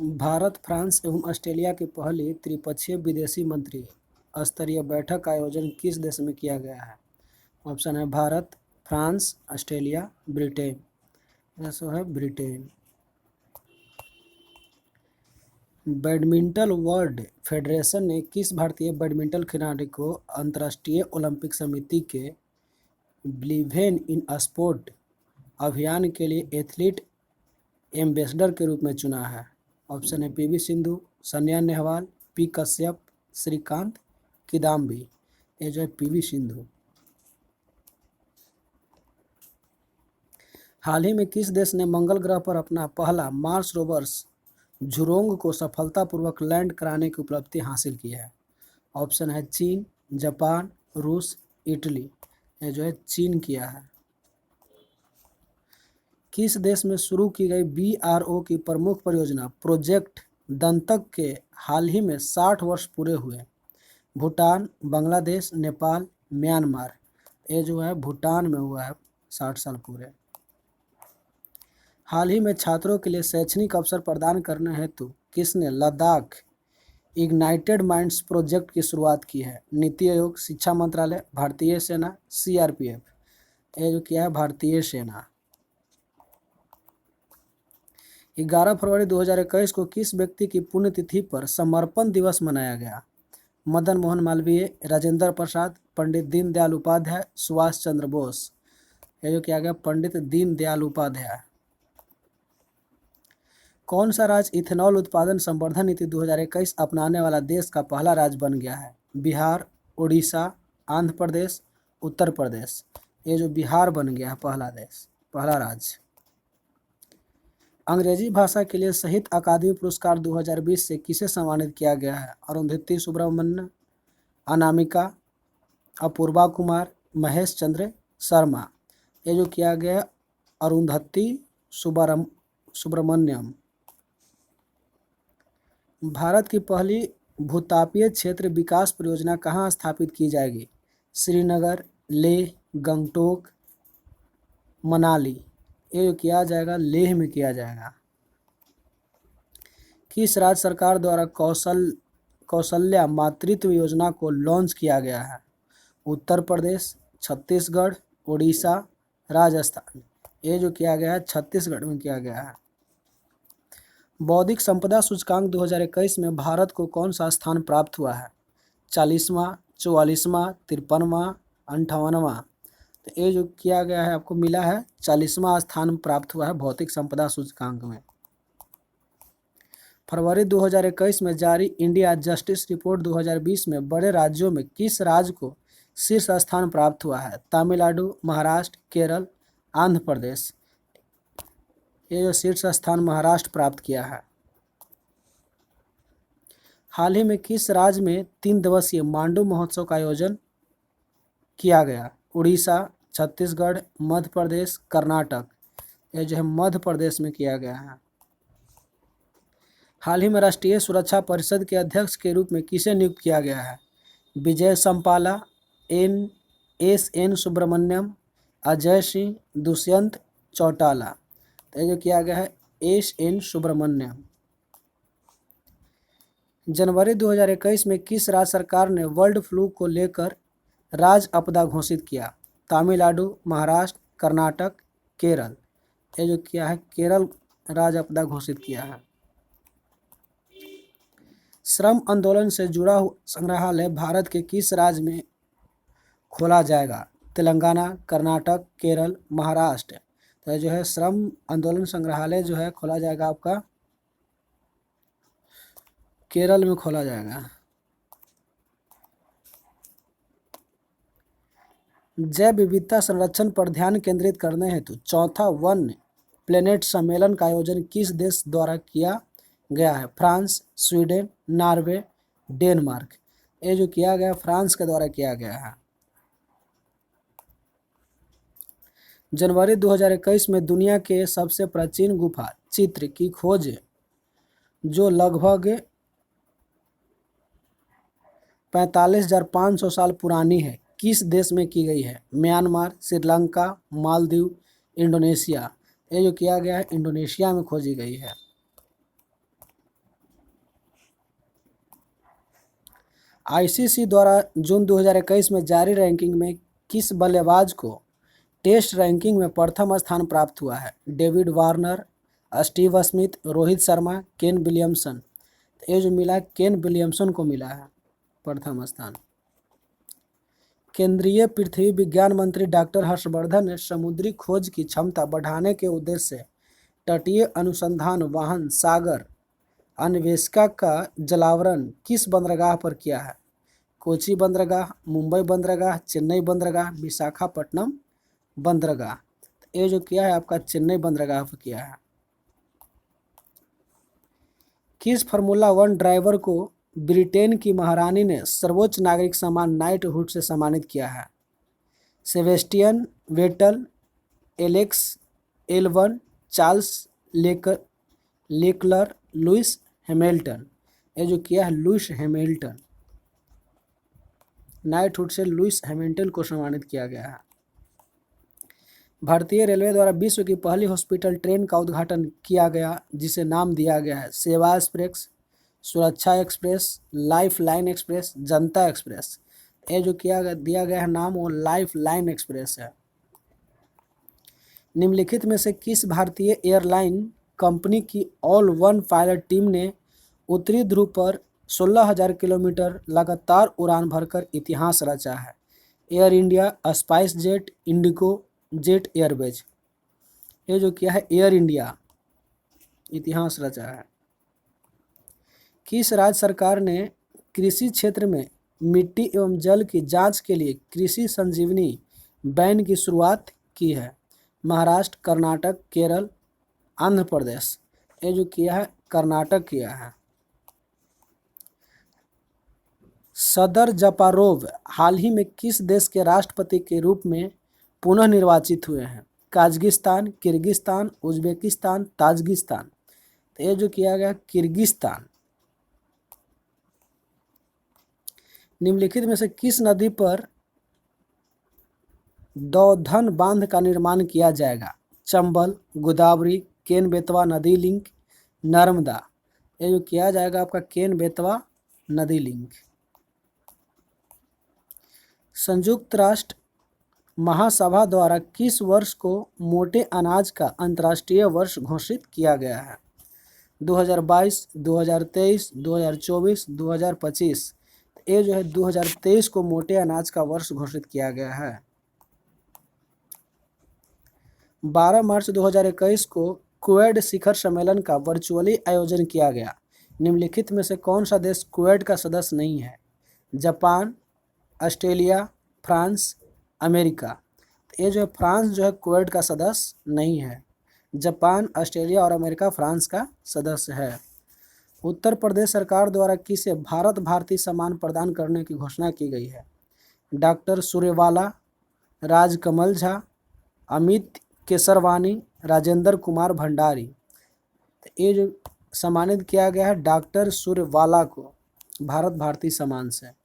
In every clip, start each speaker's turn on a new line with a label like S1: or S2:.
S1: Bharat, France एवं Australia की पहली त्रिपक्षीय विदेशी मंत्री स्तरीय बैठक का आयोजन किस देश में किया गया है? ऑप्शन है भारत, फ्रांस, ऑस्ट्रेलिया, ब्रिटेन। ऐसा है ब्रिटेन। बैडमिंटन वर्ल्ड फेडरेशन ने किस भारतीय बैडमिंटन खिलाड़ी को अंतर्राष्ट्रीय ओलंपिक समिति के बिलीव इन स्पोर्ट अभियान के लिए एथलीट एम्बेसडर के रूप में चुना है? ऑप्शन है पीवी सिंधु, सानिया नेहवाल, पी कश्यप, श्रीकांत, किदाम्बी। ये जो है पीवी सिंधु। हाल ही में किस देश ने मंगल ग्रह पर अपना पहला मार्स रोवर्स झुरोंग को सफलतापूर्वक लैंड कराने की उपलब्धि हासिल की है? ऑप्शन है चीन, जापान, रूस, इटली। ये जो है चीन किया है। किस देश में शुरू की गई BRO की प्रमुख परियोजना प्रोजेक्ट दंतक के हाल ही में 60 वर्ष पूरे हुए? भूटान, बांग्लादेश, नेपाल, म्यांमार। ये जो है भूटान में हुआ है 60 साल पूरे। हाल ही में छात्रों के लिए शैक्षणिक अवसर प्रदान करने हेतु किसने लद्दाख इग्नाइटेड माइंड्स प्रोजेक्ट की शुरुआत की है? नीति आयोग, शिक्षा मंत्रालय, भारतीय सेना, CRPF। ये जो किया है भारतीय सेना। 11 फरवरी 2021 को किस व्यक्ति की पुण्यतिथि पर समर्पण दिवस मनाया गया? मदन मोहन मालवीय, राजेंद्र प्रसाद, पंडित दीनदयाल उपाध्याय, सुभाष चंद्र बोस। ये जो किया गया पंडित दीनदयाल उपाध्याय। कौन सा राज्य इथेनॉल उत्पादन संवर्धन नीति 2021 अपनाने वाला देश का पहला राज्य बन गया है? बिहार, उड़ीसा, आंध्र प्रदेश, उत्तर प्रदेश। ये जो बिहार बन गया है पहला राज्य। अंग्रेजी भाषा के लिए साहित्य अकादमी पुरस्कार 2020 से किसे सम्मानित किया गया है? अरुंधति सुब्रमण्यम, अनामिका, अपूर्वा कुमार, महेश चंद्र शर्मा। ये जो किया गया अरुंधति सुब्रमण्यम। भारत की पहली भूतापीय क्षेत्र विकास परियोजना कहाँ स्थापित की जाएगी? श्रीनगर, लेह, गंगटोक, मनाली। ये जो किया जाएगा लेह में किया जाएगा। किस राज्य सरकार द्वारा कौशल्या मातृत्व योजना को लॉन्च किया गया है? उत्तर प्रदेश, छत्तीसगढ़, उड़ीसा, राजस्थान। ये जो किया गया है छत्तीसगढ़ में किया गया है। बौद्धिक संपदा सूचकांक 2021 में भारत को कौन सा स्थान प्राप्त हुआ है? 40वां, 44वां, 53वां, 58वां। तो ये जो किया गया है आपको मिला है 40वां स्थान प्राप्त हुआ है भौतिक संपदा सूचकांक में। फरवरी 2021 में जारी इंडिया जस्टिस रिपोर्ट 2020 में बड़े राज्यों में किस राज्य को शीर्ष स्थान प्राप्त हुआ है? तमिलनाडु, महाराष्ट्र, केरल, आंध्र प्रदेश। ये जो शीर्ष स्थान महाराष्ट्र प्राप्त किया है। हाल ही में किस राज्य में 3 दिवसीय मांडू महोत्सव का आयोजन किया गया? उड़ीसा, छत्तीसगढ़, मध्य प्रदेश, कर्नाटक। ये जो है मध्य प्रदेश में किया गया है। हाल ही में राष्ट्रीय सुरक्षा परिषद के अध्यक्ष के रूप में किसे नियुक्त किया गया है? विजय संपाला, SN सुब्रमण्यम, अजय सिंह, दुष्यंत चौटाला। तो ये जो किया गया है SN सुब्रमण्यम। जनवरी 2021 में किस राज्य सरकार ने बर्ड फ्लू को लेकर राज्य आपदा घोषित किया? तमिलनाडु, महाराष्ट्र, कर्नाटक, केरल। ये जो किया है केरल राज्य आपदा घोषित किया है। श्रम आंदोलन से जुड़ा हुआ संग्रहालय भारत के किस राज्य में खोला जाएगा? तेलंगाना, कर्नाटक, केरल, महाराष्ट्र। तो जो है श्रम आंदोलन संग्रहालय जो है खोला जाएगा आपका केरल में खोला जाएगा। जैव विविधता संरक्षण पर ध्यान केंद्रित करने हेतु चौथा वन प्लेनेट सम्मेलन का आयोजन किस देश द्वारा किया गया है? France, Sweden, Norway, Denmark. ये जो किया गया फ्रांस के द्वारा किया गया है। जनवरी 2021 में दुनिया के सबसे प्राचीन गुफा चित्र की खोज जो लगभग 45,500 साल पुरानी है किस देश में की गई है? Myanmar, Sri Lanka, Maldives, Indonesia. ये जो किया गया है इंडोनेशिया में खोजी गई है। आईसीसी द्वारा जून 2021 में जारी रैंकिंग में किस बल्लेबाज को टेस्ट रैंकिंग में प्रथम स्थान प्राप्त हुआ है? David Warner, Steve Smith, Rohit Sharma, Kane Williamson. ये जो मिला केन विलियमसन को मिला है प्रथम स्थान। केंद्रीय पृथ्वी विज्ञान मंत्री डॉक्टर हर्षवर्धन ने समुद्री खोज की क्षमता बढ़ाने के उद्देश्य से तटीय अनुसंधान वाहन सागर अन्वेषका का जलावरण किस बंदरगाह पर किया है? कोची बंदरगाह, मुंबई बंदरगाह, चेन्नई बंदरगाह, विशाखापट्टनम बंदरगाह। ये जो किया है आपका चेन्नई बंदरगाह पर किया है। किस फार्मूला 1 ड्राइवर को ब्रिटेन की महारानी ने सर्वोच्च नागरिक सम्मान नाइटहुड से सम्मानित किया है? Sebastian Vettel, Alex eleven, Charles Leclerc, Lewis Hamilton. ये जो किया है लुइस हैमिल्टन, नाइटहुड से लुइस हैमिल्टन को सम्मानित किया गया है। भारतीय रेलवे द्वारा विश्व की पहली हॉस्पिटल ट्रेन का उद्घाटन किया गया जिसे नाम दिया गया है सेवा एक्सप्रेस, सुरक्षा एक्सप्रेस, लाइफ लाइन एक्सप्रेस, जनता एक्सप्रेस। ये जो दिया गया है नाम वो लाइफ लाइन एक्सप्रेस है। निम्नलिखित में से किस भारतीय एयरलाइन कंपनी की ऑल वन पायलट टीम ने उत्तरी ध्रुव पर 16,000 किलोमीटर लगातार उड़ान भरकर इतिहास रचा है? Air India, spice jet, Indigo, jet Airways. ये जो किया है एयर इंडिया इतिहास रचा है। किस राज्य सरकार ने कृषि क्षेत्र में मिट्टी एवं जल की जांच के लिए कृषि संजीवनी वैन की शुरुआत की है? महाराष्ट्र, कर्नाटक, केरल, आंध्र प्रदेश। ये जो किया है कर्नाटक किया है। सदर जापारोव हाल ही में किस देश के राष्ट्रपति के रूप में पुनः निर्वाचित हुए हैं? Kazakhstan, Kyrgyzstan, Uzbekistan, Tajikistan. तो ये जो किया गया किर्गिस्तान। निम्नलिखित में से किस नदी पर दौधन बांध का निर्माण किया जाएगा? चंबल, गोदावरी, केन बेतवा नदी लिंक, नर्मदा। ये जो किया जाएगा आपका केन बेतवा नदी लिंक। संयुक्त राष्ट्र महासभा द्वारा किस वर्ष को मोटे अनाज का अंतर्राष्ट्रीय वर्ष घोषित किया गया है? 2022, 2023, 2024, 2025। ये जो है 2023 को मोटे अनाज का वर्ष घोषित किया गया है। 12 मार्च 2021 को क्वेड शिखर सम्मेलन का वर्चुअली आयोजन किया गया। निम्नलिखित में से कौन सा देश क्वेड का सदस्य नहीं है? Japan, Australia, France, America. ये जो है फ्रांस जो है क्वेड का सदस्य नहीं है। जापान, ऑस्ट्रेलिया और अमेरिका फ्रांस का सदस्य है। उत्तर प्रदेश सरकार द्वारा किसे भारत भारती सम्मान प्रदान करने की घोषणा की गई है? डॉक्टर सूर्यवाला, राजकमल झा, अमित केसरवानी, राजेंद्र कुमार भंडारी। तो ये जो सम्मानित किया गया है डॉक्टर सूर्यवाला को भारत भारती सम्मान से।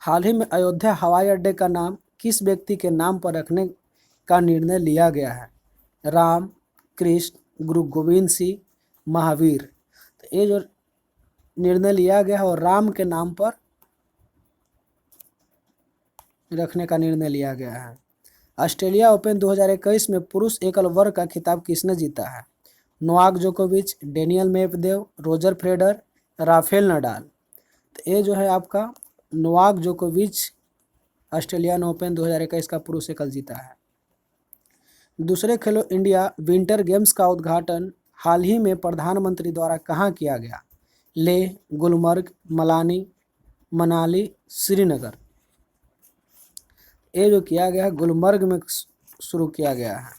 S1: हाल ही में अयोध्या हवाई अड्डे का नाम किस व्यक्ति के नाम पर रखने का निर्णय लिया गया है? राम, कृष्ण, गुरु गोविंद सिंह, महावीर। तो ये जो निर्णय लिया गया है और राम के नाम पर रखने का निर्णय लिया गया है। ऑस्ट्रेलिया ओपन 2021 में पुरुष एकल वर्ग का खिताब किसने जीता है? नोवाक जोकोविच, Daniel Medvedev, Roger Federer, Rafael Nadal. तो ये जो है आपका नोवाक जोकोविच ऑस्ट्रेलियन ओपन 2021 का पुरुष एकल जीता है। दूसरे खेलो इंडिया विंटर गेम्स का उद्घाटन हाल ही में प्रधानमंत्री द्वारा कहाँ किया गया? लेह, गुलमर्ग, मनाली, श्रीनगर। ये जो किया गया है गुलमर्ग में शुरू किया गया है।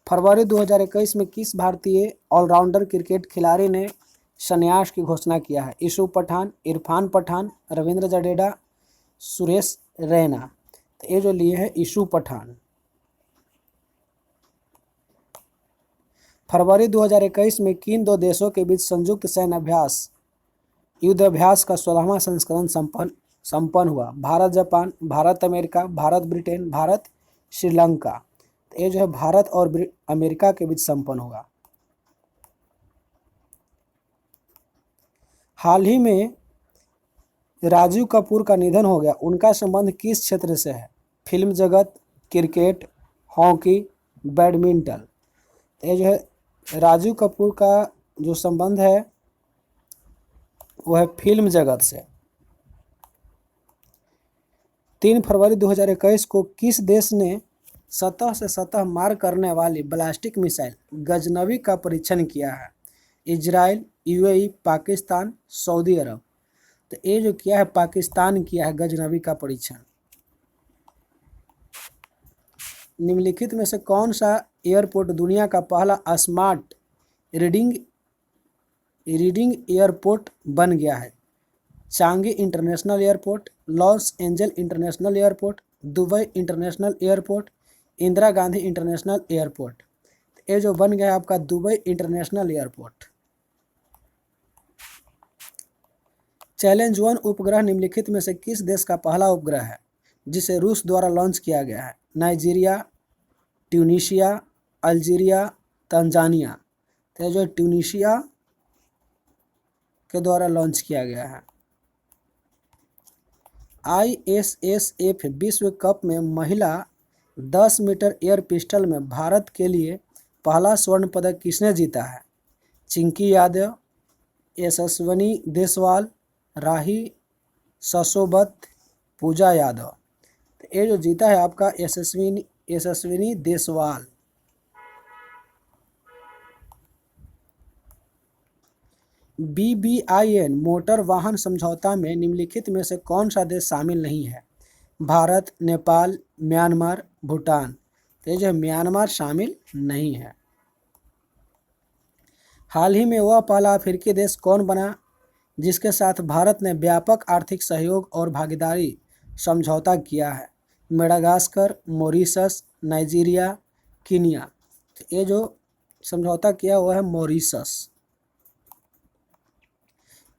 S1: फरवरी 2021 में किस भारतीय ऑलराउंडर क्रिकेट खिलाड़ी ने संन्यास की घोषणा किया है? यूसुफ पठान, इरफान पठान, रविंद्र जडेजा, सुरेश रैना। तो ये जो लिए है यूसुफ पठान। फरवरी 2021 में किन दो देशों के बीच संयुक्त सैन्य अभ्यास युद्ध अभ्यास का 16वां संस्करण संपन्न हुआ? Bharat Japan, Bharat America, Bharat Britain, Bharat Sri Lanka. तो ये जो है भारत और अमेरिका के बीच संपन्न होगा। हाल ही में राजीव कपूर का निधन हो गया, उनका संबंध किस क्षेत्र से है? फिल्म जगत, क्रिकेट, हॉकी, बैडमिंटन। तो ये जो है राजीव कपूर का जो संबंध है वो है फिल्म जगत से। 3 फरवरी 2021 को किस देश ने सतह से सतह मार करने वाली बैलिस्टिक मिसाइल गजनवी का परीक्षण किया है? इजराइल, यूएई, पाकिस्तान, सऊदी अरब। तो ये जो किया है पाकिस्तान किया है गजनवी का परीक्षण। निम्नलिखित में से कौन सा एयरपोर्ट दुनिया का पहला स्मार्ट रीडिंग एयरपोर्ट बन गया है? Changi international airport, loss angel international airport, Dubai international airport, Indira Gandhi international airport. ये जो बन गया है आपका दुबई इंटरनेशनल एयरपोर्ट। चैलेंज 1 उपग्रह निम्नलिखित में से किस देश का पहला उपग्रह है जिसे रूस द्वारा लॉन्च किया गया है? Nigeria, Tunisia, Algeria, Tanzania. तो जो ट्यूनीशिया के द्वारा लॉन्च किया गया है। ISSF विश्व कप में महिला 10 मीटर एयर पिस्टल में भारत के लिए पहला स्वर्ण पदक किसने जीता है? चिंकी यादव, यशस्विनी देसवाल, राही ससोबत, पूजा यादव। तो ये जो जीता है आपका यशस्विनी देसवाल। BBIN मोटर वाहन समझौता में निम्नलिखित में से कौन सा देश शामिल नहीं है? भारत, नेपाल, म्यांमार, भूटान। तो ये जो है म्यांमार शामिल नहीं है। हाल ही में वह पहला अफ्रीकी देश कौन बना जिसके साथ भारत ने व्यापक आर्थिक सहयोग और भागीदारी समझौता किया है? Madagascar, Mauritius, Nigeria, Kenya. तो ये जो समझौता किया हुआ है मॉरिशस।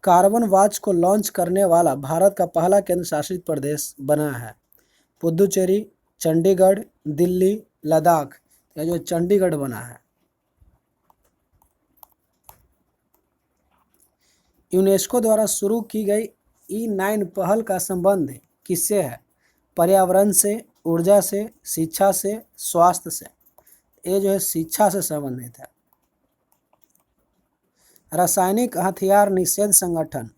S1: कार्बन वॉच को लॉन्च करने वाला भारत का पहला केंद्र शासित प्रदेश बना है? पुदुचेरी, चंडीगढ़, दिल्ली, लद्दाख। यह जो चंडीगढ़ बना है। यूनेस्को द्वारा शुरू की गई E9 पहल का संबंध किससे है? पर्यावरण से, ऊर्जा से, शिक्षा से, स्वास्थ्य से। ये जो है शिक्षा से संबंधित है। रासायनिक हथियार निषेध संगठन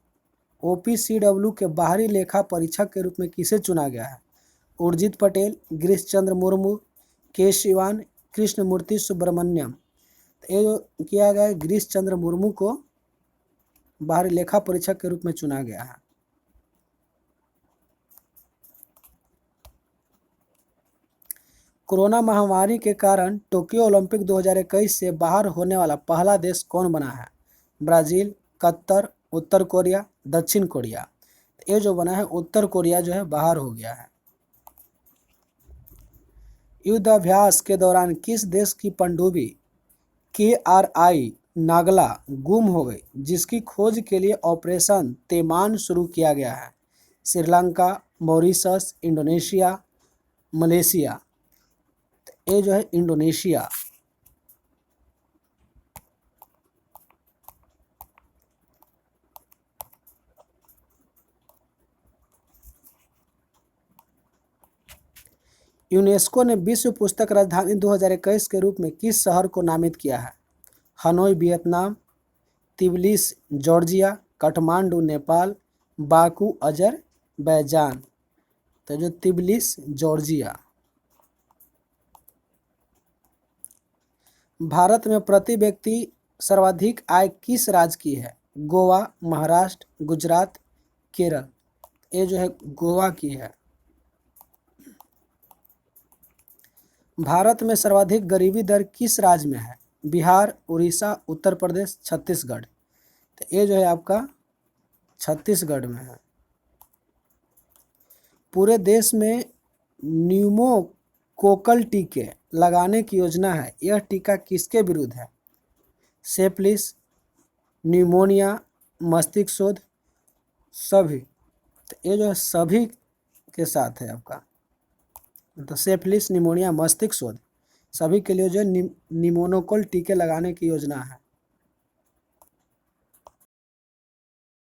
S1: OPCW के बाहरी लेखा परीक्षक के रूप में किसे चुना गया है? उर्जित पटेल, गिरीश चंद्र मुर्मू, के शिवान, कृष्णमूर्ति सुब्रमण्यम। ये जो किया गया है गिरीश चंद्र मुर्मू को बाहरी लेखा परीक्षक के रूप में चुना गया है। कोरोना महामारी के कारण टोक्यो ओलंपिक 2021 से बाहर होने वाला पहला देश कौन बना है? ब्राज़ील, कतर, उत्तर कोरिया, दक्षिण कोरिया। ये जो बना है उत्तर कोरिया जो है बाहर हो गया है। युद्धाभ्यास के दौरान किस देश की पनडुब्बी KRI नागला गुम हो गई जिसकी खोज के लिए ऑपरेशन तैमान शुरू किया गया है? Sri Lanka, Mauritius, Indonesia, Malaysia. ये जो है इंडोनेशिया। यूनेस्को ने विश्व पुस्तक राजधानी 2021 के रूप में किस शहर को नामित किया है? Hanoi Vietnam, तिब्लिस Georgia, Kathmandu Nepal, Baku Azerbaijan. तो जो तिब्लिस जॉर्जिया। भारत में प्रति व्यक्ति सर्वाधिक आय किस राज्य की है? गोवा, महाराष्ट्र, गुजरात, केरल। ये जो है गोवा की है। भारत में सर्वाधिक गरीबी दर किस राज्य में है? बिहार, उड़ीसा, उत्तर प्रदेश, छत्तीसगढ़। तो ये जो है आपका छत्तीसगढ़ में है। पूरे देश में न्यूमोकोकल टीके लगाने की योजना है। यह टीका किसके विरुद्ध है? सेप्लिस, न्यूमोनिया, मस्तिष्क शोथ, सभी। तो ये जो है सभी के साथ है आपका। तो सेप्लिस, न्यूमोनिया, मस्तिष्क शोथ सभी के लिए जो है निमोनोकोल टीके लगाने की योजना है।